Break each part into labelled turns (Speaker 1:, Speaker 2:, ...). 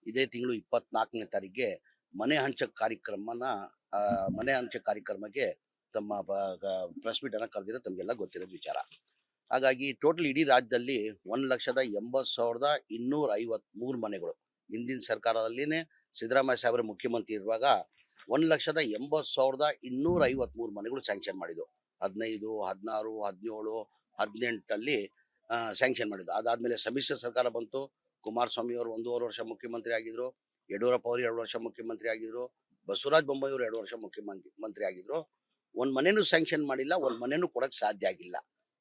Speaker 1: ಇದೇ ತಿಂಗಳು 24ನೇ ತಾರೀಕಿಗೆ ಮನೆ ಹಂಚ ಕಾರ್ಯಕ್ರಮನ ಮನೆ ಹಂಚ ಕಾರ್ಯಕ್ರಮಕ್ಕೆ ತಮ್ಮ ಪ್ರೆಸ್ ಮೀಟ್ ಅನ್ನ ಕರೆದಿರೋ ತಮಗೆಲ್ಲ ಗೊತ್ತಿರೋದು ವಿಚಾರ. ಹಾಗಾಗಿ ಟೋಟಲ್ ಇಡೀ ರಾಜ್ಯದಲ್ಲಿ 1,80,253 ಮನೆಗಳು ಹಿಂದಿನ ಸರ್ಕಾರದಲ್ಲಿನೇ ಸಿದ್ದರಾಮಯ್ಯ ಸಾಹೇಬರು ಮುಖ್ಯಮಂತ್ರಿ ಇರುವಾಗ 1,80,253 ಮನೆಗಳು ಸ್ಯಾಂಕ್ಷನ್ ಮಾಡಿದ್ರು. 15, 16, 17, 18 ಸ್ಯಾಂಕ್ಷನ್ ಮಾಡಿದ್ರು. ಅದಾದ್ಮೇಲೆ ಸಮ್ಮಿಶ್ರ ಸರ್ಕಾರ ಬಂತು. ಕುಮಾರಸ್ವಾಮಿ ಅವರು 1.5 ವರ್ಷ ಮುಖ್ಯಮಂತ್ರಿ ಆಗಿದ್ರು. ಯಡಿಯೂರಪ್ಪ ಅವರು 2 ವರ್ಷ ಮುಖ್ಯಮಂತ್ರಿ ಆಗಿದ್ರು. ಬಸವರಾಜ ಬೊಮ್ಮಾಯಿ ಅವರು 2 ವರ್ಷ ಮುಖ್ಯಮಂತ್ರಿ ಆಗಿದ್ರು. ಒಂದ್ ಮನೆನೂ ಸ್ಯಾಂಕ್ಷನ್ ಮಾಡಿಲ್ಲ, ಒಂದ್ ಮನೆನೂ ಕೊಡಕ್ ಸಾಧ್ಯ ಆಗಿಲ್ಲ.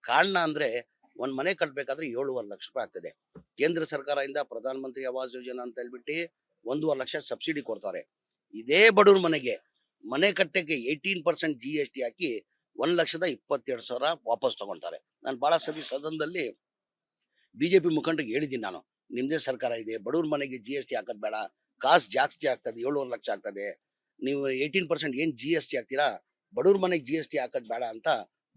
Speaker 1: ಕಾರಣ ಅಂದ್ರೆ ಒಂದ್ ಮನೆ ಕಟ್ಟಬೇಕಾದ್ರೆ 7.5 ಲಕ್ಷ ರೂಪಾಯಿ ಆಗ್ತದೆ. ಕೇಂದ್ರ ಸರ್ಕಾರದಿಂದ ಪ್ರಧಾನ ಮಂತ್ರಿ ಆವಾಸ್ ಯೋಜನಾ ಅಂತ ಹೇಳ್ಬಿಟ್ಟು 1.5 ಲಕ್ಷ ಸಬ್ಸಿಡಿ ಕೊಡ್ತಾರೆ. ಇದೇ ಬಡವ್ರ ಮನೆ ಕಟ್ಟಕ್ಕೆ 18% GST ಹಾಕಿ 1,22,000 ವಾಪಸ್ ತಗೊಂತಾರೆ. ನಾನು ಬಹಳ ಸತಿ ಸದನದಲ್ಲಿ ಬಿಜೆಪಿ ಮುಖಂಡರಿಗೆ ಹೇಳಿದ್ದೀನಿ, ನಾನು ನಿಮ್ದೇ ಸರ್ಕಾರ ಇದೆ, ಬಡವ್ರ ಮನೆಗೆ GST ಹಾಕೋದ್ ಬೇಡ, ಕಾಸ್ಟ್ ಜಾಸ್ತಿ ಆಗ್ತದೆ, 7.5 ಲಕ್ಷ ಆಗ್ತದೆ, ನೀವು 18% ಏನ್ GST ಹಾಕ್ತೀರಾ, ಬಡವ್ರ ಮನೆಗೆ GST ಹಾಕೋದ್ ಬೇಡ ಅಂತ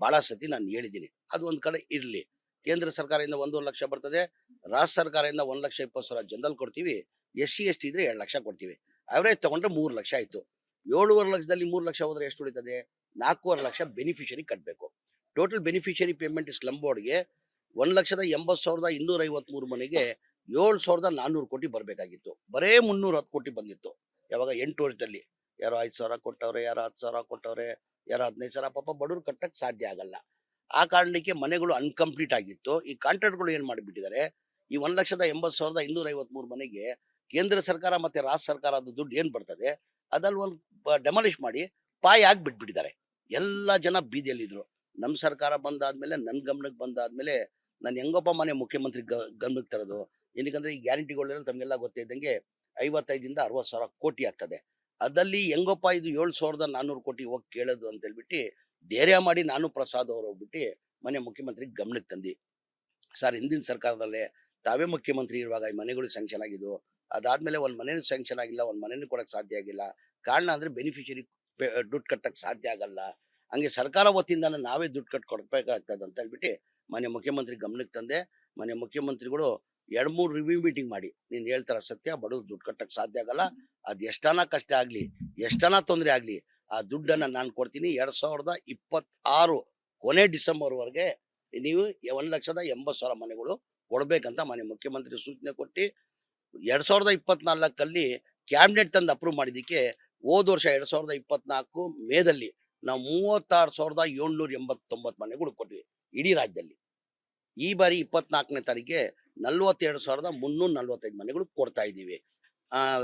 Speaker 1: ಬಹಳ ಸತಿ ನಾನು ಹೇಳಿದ್ದೀನಿ. ಅದು ಒಂದ್ ಕಡೆ ಇರ್ಲಿ. ಕೇಂದ್ರ ಸರ್ಕಾರದಿಂದ 1.5 ಲಕ್ಷ ಬರ್ತದೆ, ರಾಜ್ಯ ಸರ್ಕಾರದಿಂದ 1,20,000 ಜನರಲ್ ಕೊಡ್ತೀವಿ, SC ST ಇದ್ರೆ 2 ಲಕ್ಷ ಕೊಡ್ತೀವಿ. ಅವರೇಜ್ ತಗೊಂಡ್ರೆ 3 ಲಕ್ಷ ಆಯ್ತು. 7.5 ಲಕ್ಷದಲ್ಲಿ 3 ಲಕ್ಷ ಹೋದ್ರೆ ಎಷ್ಟು ಉಳಿತದೆ? 4.5 ಲಕ್ಷ ಬೆನಿಫಿಷರಿ ಕಟ್ಟಬೇಕು. ಟೋಟಲ್ ಬೆನಿಫಿಷರಿ ಪೇಮೆಂಟ್ ಸ್ಲಮ್ ಬೋರ್ಡ್ಗೆ 1,80,253 ಮನೆಗೆ 7,400 ಕೋಟಿ ಬರಬೇಕಾಗಿತ್ತು. ಬರೇ 310 ಕೋಟಿ ಬಂದಿತ್ತು. ಯಾವಾಗ 8 ವರ್ಷದಲ್ಲಿ ಯಾರೋ 5,000 ಕೊಟ್ಟವ್ರೆ, ಯಾರೋ 10,000 ಕೊಟ್ಟವ್ರೆ, ಯಾರೋ 15,000. ಪಾಪ ಬಡವ್ರು ಕಟ್ಟಕ್ ಸಾಧ್ಯ ಆಗಲ್ಲ. ಆ ಕಾರಣಕ್ಕೆ ಮನೆಗಳು ಅನ್ಕಂಪ್ಲೀಟ್ ಆಗಿತ್ತು. ಈ ಕಾಂಟ್ರಾಕ್ಟ್ಗಳು ಏನ್ ಮಾಡಿಬಿಟ್ಟಿದ್ದಾರೆ, ಈ 1,80,253 ಮನೆಗೆ ಕೇಂದ್ರ ಸರ್ಕಾರ ಮತ್ತೆ ರಾಜ್ಯ ಸರ್ಕಾರದ ದುಡ್ಡು ಏನ್ ಬರ್ತದೆ ಅದಲ್ಲಿ ಒಂದು ಡೆಮಾಲಿಷ್ ಮಾಡಿ ಪಾಯ ಆಗಿ ಬಿಟ್ಬಿಟ್ಟಿದ್ದಾರೆ. ಎಲ್ಲ ಜನ ಬೀದಿಯಲ್ಲಿದ್ರು. ನಮ್ ಸರ್ಕಾರ ಬಂದಾದ್ಮೇಲೆ, ನನ್ ಗಮನಕ್ಕೆ ಬಂದಾದ್ಮೇಲೆ ನಾನು ಹೆಂಗಪ್ಪ ಮನೆ ಮುಖ್ಯಮಂತ್ರಿ ಗಮನಕ್ಕೆ ತರೋದು. ಏನಕ್ಕಂದ್ರೆ ಈ ಗ್ಯಾರಂಟಿಗಳೆಲ್ಲ ತಮಗೆಲ್ಲ ಗೊತ್ತೇ ಇದ್ದಂಗೆ 55ರಿಂದ 60,000 ಕೋಟಿ ಆಗ್ತದೆ. ಅದಲ್ಲಿ ಹೆಂಗಪ್ಪ ಇದು 7,400 ಕೋಟಿ ಹೋಗಿ ಕೇಳೋದು ಅಂತ ಹೇಳ್ಬಿಟ್ಟು ಧೈರ್ಯ ಮಾಡಿ ನಾನು ಪ್ರಸಾದ್ ಅವರು ಹೋಗ್ಬಿಟ್ಟು ಮನೆ ಮುಖ್ಯಮಂತ್ರಿ ಗಮನಕ್ಕೆ ತಂದಿ. ಸರ್, ಹಿಂದಿನ ಸರ್ಕಾರದಲ್ಲೇ ತಾವೇ ಮುಖ್ಯಮಂತ್ರಿ ಇರುವಾಗ ಈ ಮನೆಗಳು ಸ್ಯಾಂಕ್ಷನ್ ಆಗಿದ್ದು, ಅದಾದ್ಮೇಲೆ ಒಂದ್ ಮನೇನು ಸ್ಯಾಂಕ್ಷನ್ ಆಗಿಲ್ಲ, ಒಂದ್ ಮನೇನು ಕೊಡಕ್ ಸಾಧ್ಯ ಆಗಿಲ್ಲ. ಕಾರಣ ಅಂದ್ರೆ ಬೆನಿಫಿಷರಿ ದುಡ್ಡು ಕಟ್ಟಕ್ ಸಾಧ್ಯ ಆಗಲ್ಲ. ಹಂಗೆ ಸರ್ಕಾರ ವತಿಯಿಂದ ನಾವೇ ದುಡ್ಡು ಕಟ್ ಕೊಡ್ಬೇಕಾಗ್ತದೆ ಅಂತ ಹೇಳ್ಬಿಟ್ಟು ಮನೆ ಮುಖ್ಯಮಂತ್ರಿ ಗಮನಕ್ಕೆ ತಂದೆ. ಮನೆ ಮುಖ್ಯಮಂತ್ರಿಗಳು 2-3 ರಿವ್ಯೂ ಮೀಟಿಂಗ್ ಮಾಡಿ, ನೀನ್ ಹೇಳ್ತಾರ ಸತ್ಯ, ಬಡವ್ರು ದುಡ್ಡು ಕಟ್ಟಕ್ ಸಾಧ್ಯ ಆಗಲ್ಲ, ಅದ್ ಎಷ್ಟನ ಕಷ್ಟ ಆಗ್ಲಿ, ಎಷ್ಟನ ತೊಂದರೆ ಆಗ್ಲಿ, ಆ ದುಡ್ಡನ್ನ ನಾನು ಕೊಡ್ತೀನಿ. 2026 ಕೊನೆ ಡಿಸೆಂಬರ್ ವರೆಗೆ ನೀವು 1,80,000 ಮನೆಗಳು ಕೊಡ್ಬೇಕಂತ ಮನೆ ಮುಖ್ಯಮಂತ್ರಿ ಸೂಚನೆ ಕೊಟ್ಟು 2024 ಕ್ಯಾಬಿನೆಟ್ ತಂದು ಅಪ್ರೂವ್ ಮಾಡಿದಕ್ಕೆ ಹೋದ ವರ್ಷ 2024 ಮೇದಲ್ಲಿ ನಾವು 36,789 ಮನೆಗಳು ಕೊಟ್ವಿ ಇಡೀ ರಾಜ್ಯದಲ್ಲಿ. ಈ ಬಾರಿ 24ನೇ ತಾರೀಕಿಗೆ 42,345 ಮನೆಗಳು ಕೊಡ್ತಾ ಇದ್ದೀವಿ.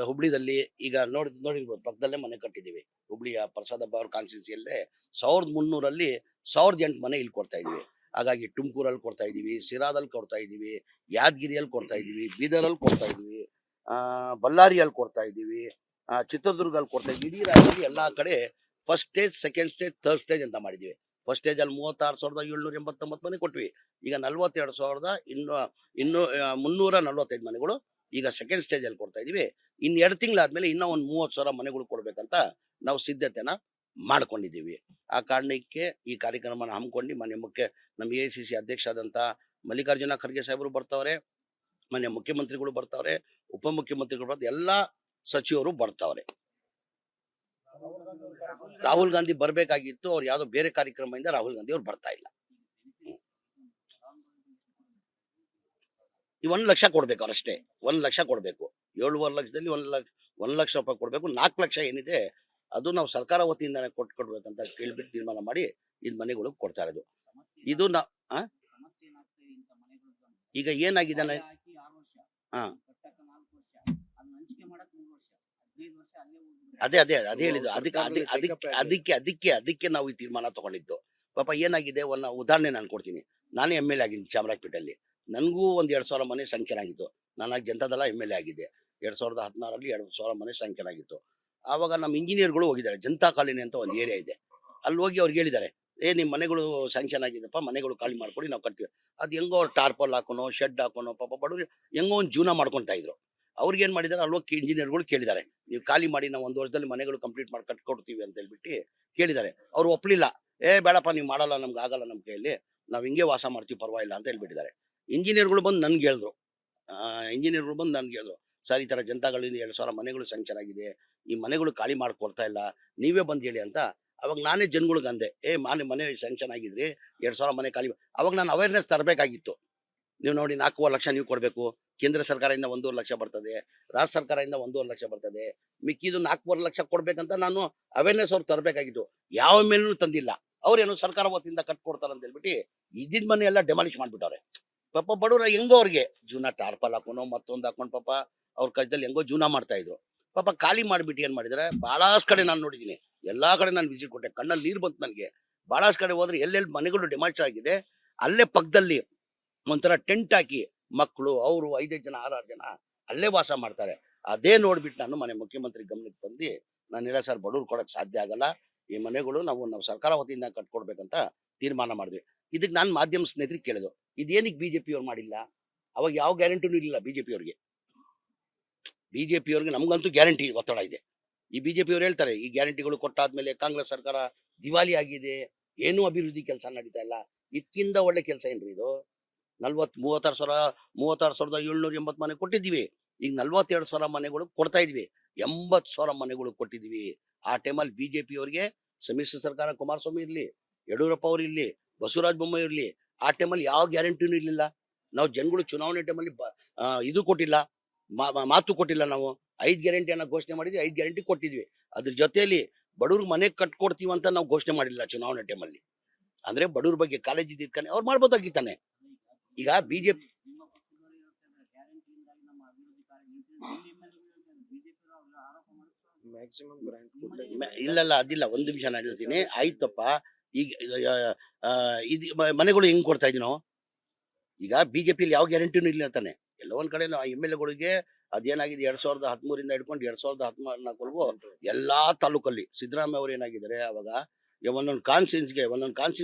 Speaker 1: ಹುಬ್ಳಿದಲ್ಲಿ ಈಗ ನೋಡಿರ್ಬೋದು, ಪಕ್ಕದಲ್ಲೇ ಮನೆ ಕಟ್ಟಿದ್ದೀವಿ. ಹುಬ್ಳಿಯ ಪ್ರಸಾದ್ ಹಬ್ಬ ಅವ್ರ ಕಾನ್ಸ್ಟಿಟ್ಯೂನ್ಸಿಯಲ್ಲೇ 1,300 1,008 ಮನೆ ಇಲ್ಲಿ ಕೊಡ್ತಾ ಇದೀವಿ. ಹಾಗಾಗಿ ತುಮಕೂರಲ್ಲಿ ಕೊಡ್ತಾ ಇದೀವಿ, ಸಿರಾದಲ್ಲಿ ಕೊಡ್ತಾ ಇದೀವಿ, ಯಾದಗಿರಿಯಲ್ಲಿ ಕೊಡ್ತಾ ಇದೀವಿ, ಬೀದರಲ್ಲಿ ಕೊಡ್ತಾ ಇದೀವಿ, ಬಳ್ಳಾರಿಯಲ್ಲಿ ಕೊಡ್ತಾ ಇದೀವಿ, ಚಿತ್ರದುರ್ಗದಲ್ಲಿ ಕೊಡ್ತಾ ಇದೀವಿ. ಇಡೀ ರಾಜ್ಯದಲ್ಲಿ ಎಲ್ಲಾ ಕಡೆ first stage, second stage, third stage ಅಂತ ಮಾಡಿದೀವಿ. ಫಸ್ಟ್ ಸ್ಟೇಜ್ ಅಲ್ಲಿ 36,789 ಮನೆ ಕೊಟ್ವಿ. ಈಗ 42,345 ಮನೆಗಳು ಈಗ ಸೆಕೆಂಡ್ ಸ್ಟೇಜ್ ಅಲ್ಲಿ ಕೊಡ್ತಾ ಇದೀವಿ. ಇನ್ 2 ತಿಂಗಳಾದ್ಮೇಲೆ ಇನ್ನೂ ಒಂದು 30,000 ಮನೆಗಳು ಕೊಡ್ಬೇಕಂತ ನಾವು ಸಿದ್ಧತೆನ ಮಾಡ್ಕೊಂಡಿದ್ದೀವಿ. ಆ ಕಾರಣಕ್ಕೆ ಈ ಕಾರ್ಯಕ್ರಮನ ಹಮ್ಮಿಕೊಂಡು ನಮ್ಮ AICC ಅಧ್ಯಕ್ಷ ಆದಂತ ಮಲ್ಲಿಕಾರ್ಜುನ ಖರ್ಗೆ ಸಾಹೇಬರು ಬರ್ತಾವ್ರೆ, ಮನೆ ಮುಖ್ಯಮಂತ್ರಿಗಳು ಬರ್ತಾವ್ರೆ, ಉಪಮುಖ್ಯಮಂತ್ರಿಗಳು ಬರ್ತಾರೆ, ಎಲ್ಲಾ ಸಚಿವರು ಬರ್ತಾವ್ರೆ. ರಾಹುಲ್ ಗಾಂಧಿ ಬರ್ಬೇಕಾಗಿತ್ತು, ಅವ್ರು ಯಾವ್ದೋ ಬೇರೆ ಕಾರ್ಯಕ್ರಮದಿಂದ ರಾಹುಲ್ ಗಾಂಧಿ ಅವ್ರು ಬರ್ತಾ ಇಲ್ಲ. ಈ 1 ಲಕ್ಷ ಕೊಡ್ಬೇಕು, ಅವರಷ್ಟೇ 1 ಲಕ್ಷ ಕೊಡ್ಬೇಕು. 7.5 ಲಕ್ಷದಲ್ಲಿ 1 ಲಕ್ಷ ರೂಪಾಯಿ ಕೊಡ್ಬೇಕು. 4 ಲಕ್ಷ ಏನಿದೆ ಅದು ನಾವು ಸರ್ಕಾರ ವತಿಯಿಂದಾನೆ ಕೊಡ್ಬೇಕಂತ ಕೇಳ್ಬಿಟ್ಟು ತೀರ್ಮಾನ ಮಾಡಿ ಇದ್ ಮನೆಗಳು ಕೊಡ್ತಾ ಇರೋದು. ಇದು ಈಗ ಏನಾಗಿದೆ, ಅದೇ ಹೇಳಿದ್ದು. ಅದಕ್ಕೆ ನಾವು ಈ ತೀರ್ಮಾನ ತಗೊಂಡಿದ್ದು. ಪಾಪ ಏನಾಗಿದೆ, ಒಂದು ಉದಾಹರಣೆ ನಾನು ಕೊಡ್ತೀನಿ. ನಾನೇ MLA ಆಗಿದ್ದೀನಿ ಚಾಮರಾಜಪೇಟೆಯಲ್ಲಿ. ನನಗೂ ಒಂದು 2,000 ಮನೆ ಸಂಖ್ಯೆ ಆಗಿತ್ತು. ನಾನಾಗಿ ಜನತಾದಳ MLA ಆಗಿದ್ದೆ. 2016ರಲ್ಲಿ 2,000 ಮನೆ ಸಂಖ್ಯೆ ಆಗಿತ್ತು. ಆವಾಗ ನಮ್ಮ ಇಂಜಿನಿಯರ್ಗಳು ಹೋಗಿದ್ದಾರೆ, ಜನತಾ ಕಾಲೋನಿ ಅಂತ ಒಂದು ಏರಿಯಾ ಇದೆ, ಅಲ್ಲಿ ಹೋಗಿ ಅವ್ರಿಗೆ ಹೇಳಿದ್ದಾರೆ, ನಿಮ್ ಮನೆಗಳು ಸ್ಯಾಂಕ್ಷನ್ ಆಗಿದೆಪ್ಪ, ಮನೆಗಳು ಖಾಲಿ ಮಾಡ್ಕೊಡಿ, ನಾವು ಕಟ್ತೀವಿ. ಅದ್ ಹೆಂಗೋ ಟಾರ್ಪಲ್ ಹಾಕೋನೋ, ಶೆಡ್ ಹಾಕೋನೋ, ಪಾಪ ಬಡವ್ರು ಹೆಂಗೋ ಒಂದು ಜೀವನ ಮಾಡ್ಕೊಂತಾ ಇದ್ರು. ಅವ್ರಿಗೆ ಏನ್ ಮಾಡಿದಾರೆ, ಅಲ್ವೋಗಿ ಇಂಜಿನಿಯರ್ಗಳು ಕೇಳಿದ್ದಾರೆ, ನೀವು ಖಾಲಿ ಮಾಡಿ, ನಾವು 1 ವರ್ಷದಲ್ಲಿ ಮನೆಗಳು ಕಂಪ್ಲೀಟ್ ಮಾಡಿ ಕಟ್ಕೊಡ್ತೀವಿ ಅಂತ ಹೇಳ್ಬಿಟ್ಟು ಕೇಳಿದ್ದಾರೆ. ಅವ್ರು ಒಪ್ಲಿಲ್ಲ. ಬೇಡಪ್ಪ, ನೀವು ಮಾಡಲ್ಲ, ನಮ್ಗೆ ಆಗಲ್ಲ, ನಮ್ ಕೈಯಲ್ಲಿ ನಾವ್ ಹಿಂಗೆ ವಾಸ ಮಾಡ್ತೀವಿ, ಪರವಾಗಿಲ್ಲ ಅಂತ ಹೇಳ್ಬಿಟ್ಟಿದ್ದಾರೆ. ಇಂಜಿನಿಯರ್ಗಳು ಬಂದು ನನ್ಗೆ ಹೇಳಿದ್ರು, ಸರ್ ಈ ತರ ಜನತಾಗಳಿಂದ 2,000 ಮನೆಗಳು ಸ್ಯಾಂಕ್ಷನ್ ಆಗಿದೆ, ಈ ಮನೆಗಳು ಖಾಲಿ ಮಾಡ್ಕೊಡ್ತಾ ಇಲ್ಲ, ನೀವೇ ಬಂದ್ ಹೇಳಿ ಅಂತ. ಅವಾಗ ನಾನೇ ಜನಗಳಿಗೆ ಅಂದೆ, ಮನೆ ಸ್ಯಾಂಕ್ಷನ್ ಆಗಿದ್ರಿ, 2,000 ಮನೆ ಖಾಲಿ ಅವಾಗ ನಾನು ಅವೇರ್ನೆಸ್ ತರಬೇಕಾಗಿತ್ತು. ನೀವು ನೋಡಿ 4.5 ಲಕ್ಷ ನೀವು ಕೊಡ್ಬೇಕು, ಕೇಂದ್ರ ಸರ್ಕಾರದಿಂದ 1.5 ಲಕ್ಷ ಬರ್ತದೆ, ರಾಜ್ಯ ಸರ್ಕಾರದಿಂದ 1.5 ಲಕ್ಷ ಬರ್ತದೆ, ಮಿಕ್ಕಿದು 4.5 ಲಕ್ಷ ಕೊಡ್ಬೇಕಂತ ನಾನು ಅವೇರ್ನೆಸ್ ಅವ್ರು ತರಬೇಕಾಗಿತ್ತು. ಯಾವ ಮೇಲೂ ತಂದಿಲ್ಲ. ಅವ್ರೇನು ಸರ್ಕಾರ ವತಿಯಿಂದ ಕಟ್ಕೊಡ್ತಾರ ಅಂತ ಹೇಳ್ಬಿಟ್ಟು ಇದ್ದಿದ್ ಮನೆ ಎಲ್ಲ ಡೆಮಾಲಿಷ್ ಮಾಡ್ಬಿಟ್ಟವ್ರೆ. ಪಾಪ ಬಡವ್ರ ಹೆಂಗೋ ಅವ್ರಿಗೆ ಜೀವನ ಟಾರ್ಪಲ್ ಹಾಕೋನೋ ಮತ್ತೊಂದು ಹಾಕೊಂಡು ಪಾಪ ಅವ್ರ ಕೈದಲ್ಲಿ ಹೆಂಗೋ ಜೀವನ ಮಾಡ್ತಾ ಇದ್ರು. ಪಾಪ ಖಾಲಿ ಮಾಡ್ಬಿಟ್ಟು ಏನ್ ಮಾಡಿದಾರೆ, ಬಹಳಷ್ಟು ಕಡೆ ನಾನು ನೋಡಿದೀನಿ, ಎಲ್ಲಾ ಕಡೆ ನಾನು ವಿಸಿಟ್ ಕೊಟ್ಟೆ, ಕಣ್ಣಲ್ಲಿ ನೀರು ಬಂತು ನನಗೆ. ಬಹಳಷ್ಟು ಕಡೆ ಹೋದ್ರೆ ಎಲ್ಲೆಲ್ಲಿ ಮನೆಗಳು ಡೆಮಾಲಿಷ್ ಆಗಿದೆ ಅಲ್ಲೇ ಪಕ್ಕದಲ್ಲಿ ಒಂಥರ ಟೆಂಟ್ ಹಾಕಿ ಮಕ್ಕಳು ಅವರು 5 ಜನ 6 ಜನ ಅಲ್ಲೇ ವಾಸ ಮಾಡ್ತಾರೆ. ಅದೇ ನೋಡ್ಬಿಟ್ಟು ನಾನು ಮನೆ ಮುಖ್ಯಮಂತ್ರಿ ಗಮನಕ್ಕೆ ತಂದು ನಾನು ಹೇಳ ಸರ್ ಬಡವ್ರು ಕೊಡಕ್ ಸಾಧ್ಯ ಆಗಲ್ಲ, ಈ ಮನೆಗಳು ನಾವು ಸರ್ಕಾರ ವತಿಯಿಂದ ಕಟ್ಕೊಡ್ಬೇಕಂತ ತೀರ್ಮಾನ ಮಾಡಿದ್ವಿ. ಇದಕ್ಕೆ ನಾನು ಮಾಧ್ಯಮ ಸ್ನೇಹಿತರಿಗೆ ಕೇಳಿದ್ರು, ಇದೇನಿಗೆ ಬಿಜೆಪಿ ಅವ್ರು ಮಾಡಿಲ್ಲ? ಅವಾಗ ಯಾವ ಗ್ಯಾರಂಟಿನೂ ಇಲ್ಲ ಬಿಜೆಪಿ ಅವ್ರಿಗೆ. ಬಿಜೆಪಿ ಅವ್ರಿಗೆ ನಮ್ಗಂತೂ ಗ್ಯಾರಂಟಿ ಒತ್ತಡ ಇದೆ. ಈ ಬಿಜೆಪಿ ಅವ್ರು ಹೇಳ್ತಾರೆ ಈ ಗ್ಯಾರಂಟಿಗಳು ಕೊಟ್ಟಾದ್ಮೇಲೆ ಕಾಂಗ್ರೆಸ್ ಸರ್ಕಾರ ದಿವಾಲಿ ಆಗಿದೆ, ಏನೂ ಅಭಿವೃದ್ಧಿ ಕೆಲಸ ನಡೀತಾ ಇಲ್ಲ. ಇದಕ್ಕಿಂತ ಒಳ್ಳೆ ಕೆಲಸ ಏನ್ರಿ ಇದು? 36,780 ಮನೆ ಕೊಟ್ಟಿದ್ದೀವಿ, ಈಗ 42,000 ಮನೆಗಳು ಕೊಡ್ತಾ ಇದೀವಿ, 80,000 ಮನೆಗಳು ಕೊಟ್ಟಿದೀವಿ. ಆ ಟೈಮಲ್ಲಿ ಬಿಜೆಪಿ ಅವರಿಗೆ ಸಮ್ಮಿಶ್ರ ಸರ್ಕಾರ, ಕುಮಾರಸ್ವಾಮಿ ಇರ್ಲಿ, ಯಡಿಯೂರಪ್ಪ ಅವ್ರು ಇರ್ಲಿ, ಬಸವರಾಜ ಬೊಮ್ಮಾಯಿ ಇರ್ಲಿ, ಆ ಟೈಮಲ್ಲಿ ಯಾವ ಗ್ಯಾರಂಟಿನೂ ಇರ್ಲಿಲ್ಲ. ನಾವು ಜನಗಳು ಚುನಾವಣೆ ಟೈಮಲ್ಲಿ ಇದು ಕೊಟ್ಟಿಲ್ಲ, ಮಾತು ಕೊಟ್ಟಿಲ್ಲ. ನಾವು 5 ಗ್ಯಾರಂಟಿಯನ್ನ ಘೋಷಣೆ ಮಾಡಿದ್ವಿ, 5 ಗ್ಯಾರಂಟಿ ಕೊಟ್ಟಿದ್ವಿ. ಅದ್ರ ಜೊತೆಯಲ್ಲಿ ಬಡವ್ರಿಗೆ ಮನೆ ಕಟ್ಕೊಡ್ತೀವಿ ಅಂತ ನಾವು ಘೋಷಣೆ ಮಾಡಿಲ್ಲ ಚುನಾವಣೆ ಟೈಮಲ್ಲಿ. ಅಂದ್ರೆ ಬಡವ್ರ ಬಗ್ಗೆ ಕಾಲೇಜ್ ಇದ್ದಿದ್ದಾನೆ ಅವ್ರು ಮಾಡ್ಬೋದಾಗಿತ್ತಾನೆ. ಈಗ ಬಿಜೆಪಿ ಇಲ್ಲ ಅದಿಲ್ಲ, ಒಂದು ನಿಮಿಷ ನಾನು ಹೇಳ್ತೀನಿ, ಆಯ್ತಪ್ಪ. ಈಗ ಮನೆಗಳು ಹೆಂಗ್ ಕೊಡ್ತಾ ಇದೀವಿ ನಾವು? ಈಗ ಬಿಜೆಪಿಲಿ ಯಾವ ಗ್ಯಾರಂಟಿನೂ ಇಲ್ಲ ಅಂತಾನೆ. ಎಲ್ಲ ಒಂದ್ ಕಡೆ MLA ಅದೇನಾಗಿದೆ 2013 ಹಿಡ್ಕೊಂಡು 2014 ಎಲ್ಲಾ ತಾಲೂಕಲ್ಲಿ ಸಿದ್ದರಾಮಯ್ಯ ಅವ್ರು ಏನಾಗಿದ್ದಾರೆ, ಅವಾಗ ಒಂದೊಂದು ಕಾನ್ಸ್ಟಿಟ್ಯೂನ್ಸ್ಗೆ ಒಂದು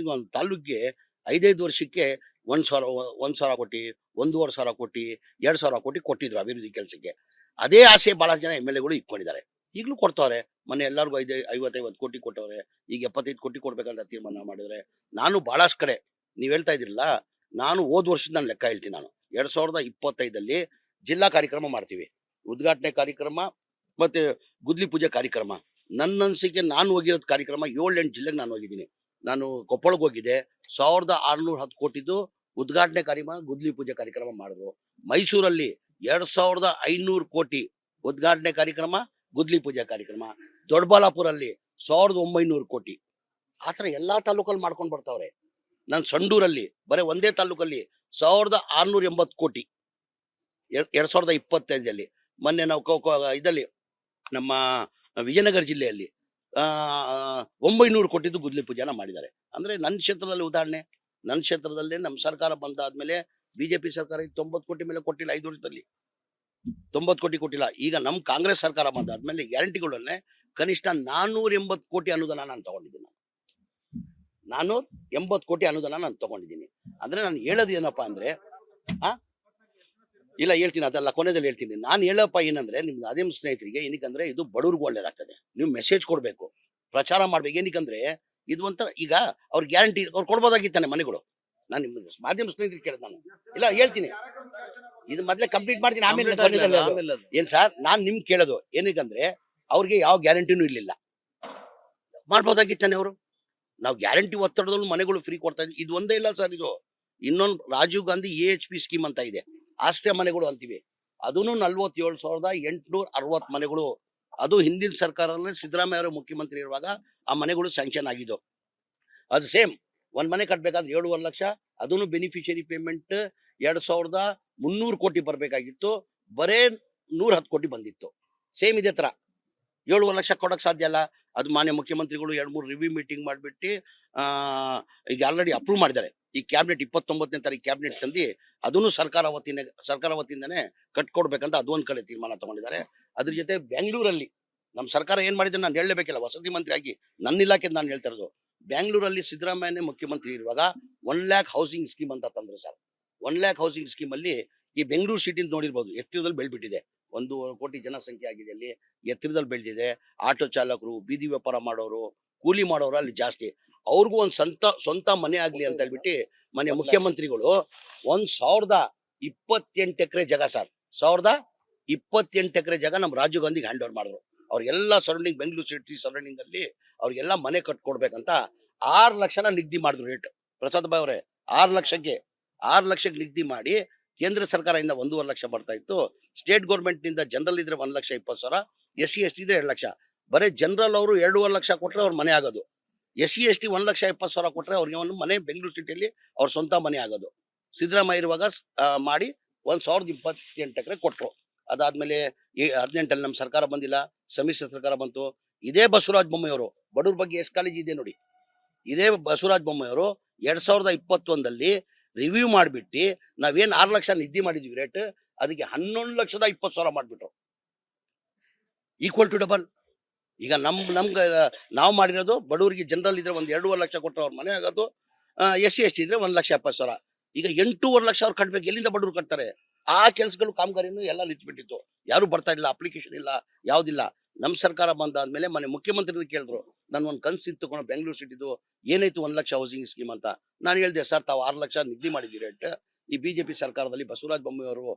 Speaker 1: ತಾಲೂಕಿಗೆ 5 ವರ್ಷಕ್ಕೆ 1,000 ಕೋಟಿ, 1,500 ಕೋಟಿ, 2,000 ಕೋಟಿ ಕೊಟ್ಟಿದ್ರು ಅಭಿವೃದ್ಧಿ ಕೆಲಸಕ್ಕೆ. ಅದೇ ಆಸೆ ಬಹಳ ಜನ MLA ಇಟ್ಕೊಂಡಿದ್ದಾರೆ, ಈಗಲೂ ಕೊಡ್ತಾವ್ರೆ. ಮೊನ್ನೆ ಎಲ್ಲರಿಗೂ 50 ಕೋಟಿ ಕೊಟ್ಟವ್ರೆ, ಈಗ 75 ಕೋಟಿ ಕೊಡ್ಬೇಕಂತ ತೀರ್ಮಾನ ಮಾಡಿದ್ರೆ. ನಾನು ಬಹಳಷ್ಟು ಕಡೆ ನೀವ್ ಹೇಳ್ತಾ ಇದ್ರಲ್ಲ, ನಾನು ಹೋದ್ ವರ್ಷದ ನಾನು ಲೆಕ್ಕ ಹೇಳ್ತೀನಿ. ನಾನು 2025 ಜಿಲ್ಲಾ ಕಾರ್ಯಕ್ರಮ ಮಾಡ್ತೀವಿ, ಉದ್ಘಾಟನೆ ಕಾರ್ಯಕ್ರಮ ಮತ್ತೆ ಗುದ್ಲಿ ಪೂಜೆ ಕಾರ್ಯಕ್ರಮ. ನನ್ನ ಅನಿಸಿಕೆ ನಾನು ಹೋಗಿರೋದ್ ಕಾರ್ಯಕ್ರಮ 7-8 ಜಿಲ್ಲೆಗೆ ನಾನು ಹೋಗಿದ್ದೀನಿ. ನಾನು ಕೊಪ್ಪಳಕ್ಕೆ ಹೋಗಿದ್ದೆ, 1,610 ಕೋಟಿದು ಉದ್ಘಾಟನೆ ಕಾರ್ಯಕ್ರಮ, ಗುದ್ಲಿ ಪೂಜೆ ಕಾರ್ಯಕ್ರಮ ಮಾಡಿದ್ರು. ಮೈಸೂರಲ್ಲಿ 2,500 ಕೋಟಿ ಉದ್ಘಾಟನೆ ಕಾರ್ಯಕ್ರಮ, ಗುದ್ಲಿ ಪೂಜೆ ಕಾರ್ಯಕ್ರಮ. ದೊಡ್ಡಬಳ್ಳಾಪುರಲ್ಲಿ 1,900 ಕೋಟಿ. ಆತರ ಎಲ್ಲಾ ತಾಲೂಕಲ್ಲಿ ಮಾಡ್ಕೊಂಡು ಬರ್ತಾವ್ರೆ. ನಾನು ಸಂಡೂರಲ್ಲಿ ಬರೀ ಒಂದೇ ತಾಲೂಕಲ್ಲಿ 1,680 ಕೋಟಿ 2025 ಮೊನ್ನೆ ನಾವು ಇದರಲ್ಲಿ ನಮ್ಮ ವಿಜಯನಗರ ಜಿಲ್ಲೆಯಲ್ಲಿ 900 ಕೋಟಿದು ಗುದ್ಲಿ ಪೂಜೆನ ಮಾಡಿದ್ದಾರೆ. ಅಂದ್ರೆ ನನ್ನ ಕ್ಷೇತ್ರದಲ್ಲಿ ಉದಾಹರಣೆ, ನನ್ನ ಕ್ಷೇತ್ರದಲ್ಲಿ ನಮ್ಮ ಸರ್ಕಾರ ಬಂದಾದ್ಮೇಲೆ ಬಿಜೆಪಿ ಸರ್ಕಾರ 90 ಕೋಟಿ ಮೇಲೆ ಕೊಟ್ಟಿಲ್ಲ, 5 ವರ್ಷದಲ್ಲಿ 90 ಕೋಟಿ ಕೊಟ್ಟಿಲ್ಲ. ಈಗ ನಮ್ಮ ಕಾಂಗ್ರೆಸ್ ಸರ್ಕಾರ ಬಂದಾದ್ಮೇಲೆ ಗ್ಯಾರಂಟಿಗಳನ್ನೇ ಕನಿಷ್ಠ 480 ಕೋಟಿ ಅನುದಾನ ನಾನು ತಗೊಂಡಿದ್ದೀನಿ. 480 ಕೋಟಿ ಅನುದಾನ ನಾನು ತಗೊಂಡಿದ್ದೀನಿ. ಅಂದ್ರೆ ನಾನು ಹೇಳೋದು ಏನಪ್ಪಾ ಅಂದ್ರೆ, ಇಲ್ಲ ಹೇಳ್ತೀನಿ, ಅದೆಲ್ಲ ಕೊನೆಯಲ್ಲಿ ಹೇಳ್ತೀನಿ. ನಾನು ಹೇಳಪ್ಪ ಏನಂದ್ರೆ, ನಿಮ್ ಅದೇ ಸ್ನೇಹಿತರಿಗೆ ಏನಕ್ಕಂದ್ರೆ ಇದು ಬಡವ್ರಿಗೂ ಒಳ್ಳೇದಾಗ್ತದೆ. ನೀವು ಮೆಸೇಜ್ ಕೊಡ್ಬೇಕು, ಪ್ರಚಾರ ಮಾಡ್ಬೇಕು. ಏನಕ್ಕಂದ್ರೆ ಇದು ಒಂಥರ, ಈಗ ಅವ್ರ ಗ್ಯಾರಂಟಿ ಅವ್ರು ಕೊಡ್ಬೋದಾಗಿತ್ತಾನೆ ಮನೆಗಳು. ನಾನು ನಿಮ್ ಮಾಧ್ಯಮ ಸ್ನೇಹಿತರಿಗೆ ಕೇಳಿದ್ ನಾನು, ಇಲ್ಲ ಹೇಳ್ತೀನಿ, ಇದು ಮೊದ್ಲೇ ಕಂಪ್ಲೀಟ್ ಮಾಡ್ತೀನಿ, ಆಮೇಲೆ ಏನ್ ಸರ್ ನಾನ್ ನಿಮ್ ಕೇಳೋದು ಏನಕ್ಕಂದ್ರೆ, ಅವ್ರಿಗೆ ಯಾವ ಗ್ಯಾರಂಟಿನೂ ಇರ್ಲಿಲ್ಲ, ಮಾಡ್ಬೋದಾಗಿತ್ತಾನೆ ಅವರು. ನಾವು ಗ್ಯಾರಂಟಿ ಒತ್ತಡದಲ್ಲಿ ಮನೆಗಳು ಫ್ರೀ ಕೊಡ್ತಾ ಇದ್ವಿ. ಇದು ಒಂದೇ ಇಲ್ಲ ಸರ್, ಇದು ಇನ್ನೊಂದು ರಾಜೀವ್ ಗಾಂಧಿ AHP ಸ್ಕೀಮ್ ಅಂತ ಇದೆ, ಆಶ್ರಯ ಮನೆಗಳು ಅಂತೀವಿ. ಅದನ್ನು 47,860 ಮನೆಗಳು. ಅದು ಹಿಂದಿನ ಸರ್ಕಾರದಲ್ಲಿ ಸಿದ್ದರಾಮಯ್ಯ ಅವರು ಮುಖ್ಯಮಂತ್ರಿ ಇರುವಾಗ ಆ ಮನೆಗಳು ಸ್ಯಾಂಕ್ಷನ್ ಆಗಿದ್ದು. ಅದು ಸೇಮ್ ಒಂದ್ ಮನೆ ಕಟ್ಬೇಕಾದ್ರೆ 7.5 ಲಕ್ಷ, ಅದನ್ನು ಬೆನಿಫಿಷಿಯರಿ ಪೇಮೆಂಟ್ 2,300 ಕೋಟಿ ಬರ್ಬೇಕಾಗಿತ್ತು, ಬರೇ 110 ಕೋಟಿ ಬಂದಿತ್ತು. ಸೇಮ್ ಇದೇ ತರ 7.5 ಲಕ್ಷ ಕೊಡಕ್ ಸಾಧ್ಯ ಅಲ್ಲ. ಅದು ಮಾನ್ಯ ಮುಖ್ಯಮಂತ್ರಿಗಳು 2-3 ರಿವ್ಯೂ ಮೀಟಿಂಗ್ ಮಾಡ್ಬಿಟ್ಟು ಈಗ ಆಲ್ರೆಡಿ ಅಪ್ರೂವ್ ಮಾಡಿದ್ದಾರೆ. ಈ ಕ್ಯಾಬಿನೆಟ್ 29ನೇ ತಾರೀಕು ಕ್ಯಾಬಿನೆಟ್ ತಂದು ಅದನ್ನು ಸರ್ಕಾರ ವತಿಯಿಂದನೇ ಕಟ್ಕೊಡ್ಬೇಕಂತ ಅದೊಂದ್ ಕಡೆ ತೀರ್ಮಾನ ತಗೊಂಡಿದ್ದಾರೆ. ಅದ್ರ ಜೊತೆ ಬೆಂಗಳೂರಲ್ಲಿ ನಮ್ಮ ಸರ್ಕಾರ ಏನ್ ಮಾಡಿದ್ರೆ ನಾನು ಹೇಳಬೇಕಿಲ್ಲ, ವಸತಿ ಮಂತ್ರಿ ಆಗಿ ನನ್ನ ಇಲಾಖೆ ನಾನು ಹೇಳ್ತಾ ಇರೋದು. ಬೆಂಗಳೂರಲ್ಲಿ ಸಿದ್ದರಾಮಯ್ಯನೇ ಮುಖ್ಯಮಂತ್ರಿ ಇರುವಾಗ 1 ಲ್ಯಾಕ್ ಹೌಸಿಂಗ್ ಸ್ಕೀಮ್ ಅಂತ ತಂದ್ರೆ ಸರ್. 1 ಲ್ಯಾಕ್ ಹೌಸಿಂಗ್ ಸ್ಕೀಮ್ ಅಲ್ಲಿ ಈ ಬೆಂಗಳೂರು ಸಿಟಿ ನೋಡಿರ್ಬೋದು, ಎತ್ತರದಲ್ಲಿ ಬೆಳ್ಬಿಟ್ಟಿದೆ. 1 ಕೋಟಿ ಜನಸಂಖ್ಯೆ ಆಗಿದೆ, ಅಲ್ಲಿ ಎತ್ತರದಲ್ಲಿ ಬೆಳೆದಿದೆ. ಆಟೋ ಚಾಲಕರು, ಬೀದಿ ವ್ಯಾಪಾರ ಮಾಡೋರು, ಕೂಲಿ ಮಾಡೋರು ಅಲ್ಲಿ ಜಾಸ್ತಿ. ಅವ್ರಿಗೂ ಒಂದು ಸ್ವಂತ ಮನೆ ಆಗ್ಲಿ ಅಂತ ಹೇಳ್ಬಿಟ್ಟು ಮನೆ ಮುಖ್ಯಮಂತ್ರಿಗಳು 1,028 ಎಕರೆ ಜಾಗ ಸರ್, 28 ಎಕರೆ ಜಾಗ ನಮ್ಮ ರಾಜೀವ್ ಗಾಂಧಿಗೆ ಹ್ಯಾಂಡ್ ಓವರ್ ಮಾಡಿದ್ರು. ಅವ್ರಿಗೆಲ್ಲ ಸರೌಂಡಿಂಗ್ ಬೆಂಗಳೂರು ಸಿಟಿ ಸರೌಂಡಿಂಗ್ ಅಲ್ಲಿ ಅವ್ರಿಗೆಲ್ಲ ಮನೆ ಕಟ್ಕೊಡ್ಬೇಕಂತ 6 ಲಕ್ಷನ ನಿಗದಿ ಮಾಡಿದ್ರು ರೇಟ್. ಪ್ರಸಾದ್ ಭಾಯ್ ಅವರೇ, 6 ಲಕ್ಷಕ್ಕೆ ನಿಗದಿ ಮಾಡಿ ಕೇಂದ್ರ ಸರ್ಕಾರದಿಂದ 1.5 ಲಕ್ಷ ಬರ್ತಾ ಇತ್ತು. ಸ್ಟೇಟ್ ಗೌರ್ಮೆಂಟ್ ನಿಂದ ಜನರಲ್ ಇದ್ರೆ 1,20,000, SC ST ಇದ್ರೆ 2 ಲಕ್ಷ. ಬರೀ ಜನರಲ್ ಅವರು 2.5 ಲಕ್ಷ ಕೊಟ್ರೆ ಅವ್ರ ಮನೆ ಆಗೋದು. SC ST 1,20,000 ಕೊಟ್ರೆ ಅವ್ರಿಗೆ ಒಂದು ಮನೆ ಬೆಂಗಳೂರು ಸಿಟಿಯಲ್ಲಿ ಅವ್ರ ಸ್ವಂತ ಮನೆ ಆಗೋದು. ಸಿದ್ದರಾಮಯ್ಯ ಇರುವಾಗ ಮಾಡಿ 1,028 ಎಕರೆ ಕೊಟ್ರು. ಅದಾದ್ಮೇಲೆ 18 ನಮ್ಮ ಸರ್ಕಾರ ಬಂದಿಲ್ಲ, ಸಮ್ಮಿಶ್ರ ಸರ್ಕಾರ ಬಂತು. ಇದೇ ಬಸವರಾಜ ಬೊಮ್ಮಾಯಿ ಅವರು ಬಡವ್ರ ಬಗ್ಗೆ ಎಷ್ಟು ಕಾಳಜಿ ಇದೆ ನೋಡಿ. ಇದೇ ಬಸವರಾಜ ಬೊಮ್ಮಾಯಿ ಅವರು 2021 ರಿವ್ಯೂ ಮಾಡಿಬಿಟ್ಟು ನಾವೇನ್ 6 ಲಕ್ಷ ನಿಗದಿ ಮಾಡಿದ್ವಿ ರೇಟ್, ಅದಕ್ಕೆ 11,20,000 ಮಾಡ್ಬಿಟ್ರು. Equal to double. ಈಗ ನಮ್ಗೆ ನಾವು ಮಾಡಿರೋದು ಬಡವರಿಗೆ ಜನರಲ್ ಇದ್ರೆ 2.5 ಲಕ್ಷ ಕೊಟ್ಟರೆ ಅವ್ರ ಮನೆ ಆಗೋದು, SC ST ಇದ್ರೆ 1,70,000. ಈಗ 8.5 ಲಕ್ಷ ಅವ್ರು ಕಟ್ಬೇಕು. ಎಲ್ಲಿಂದ ಬಡವರು ಕಟ್ತಾರೆ? ಆ ಕೆಲಸಗಳು ಕಾಮಗಾರಿನೂ ಎಲ್ಲ ನಿಂತ್ಬಿಟ್ಟಿತ್ತು. ಯಾರು ಬರ್ತಾ ಇಲ್ಲ, ಅಪ್ಲಿಕೇಶನ್ ಇಲ್ಲ, ಯಾವ್ದಿಲ್ಲ. ನಮ್ಮ ಸರ್ಕಾರ ಬಂದಾದ್ಮೇಲೆ ಮನೆ ಮುಖ್ಯಮಂತ್ರಿ ಕೇಳಿದ್ರು, ನಾನು ಒಂದು ಕನ್ಸು ತಗೊಂಡು ಬೆಂಗಳೂರು ಸಿಟಿದು ಏನಾಯ್ತು 1 ಲಕ್ಷ ಹೌಸಿಂಗ್ ಸ್ಕೀಮ್ ಅಂತ. ನಾನು ಹೇಳ್ದೆ, ಸರ್ ತಾವು 6 ಲಕ್ಷ ನಿಗದಿ ಮಾಡಿದ್ವಿ ರೇಟ್, ಈ ಬಿಜೆಪಿ ಸರ್ಕಾರದಲ್ಲಿ ಬಸವರಾಜ ಬೊಮ್ಮಾಯಿ ಅವರು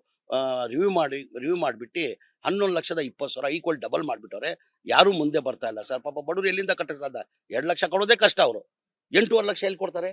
Speaker 1: ರಿವ್ಯೂ ಮಾಡಿಬಿಟ್ಟು 11,20,000 ಈಕ್ವಲ್ ಡಬಲ್ ಮಾಡ್ಬಿಟ್ಟವ್ರೆ. ಯಾರು ಮುಂದೆ ಬರ್ತಾ ಇಲ್ಲ ಸರ್. ಪಾಪ ಬಡವರು ಎಲ್ಲಿಂದ ಕಟ್ಟಕ್ಕಾದ? 2 ಲಕ್ಷ ಕೊಡೋದೇ ಕಷ್ಟ. ಅವರು 8.5 ಲಕ್ಷ ಎಲ್ಲಿ ಕೊಡ್ತಾರೆ?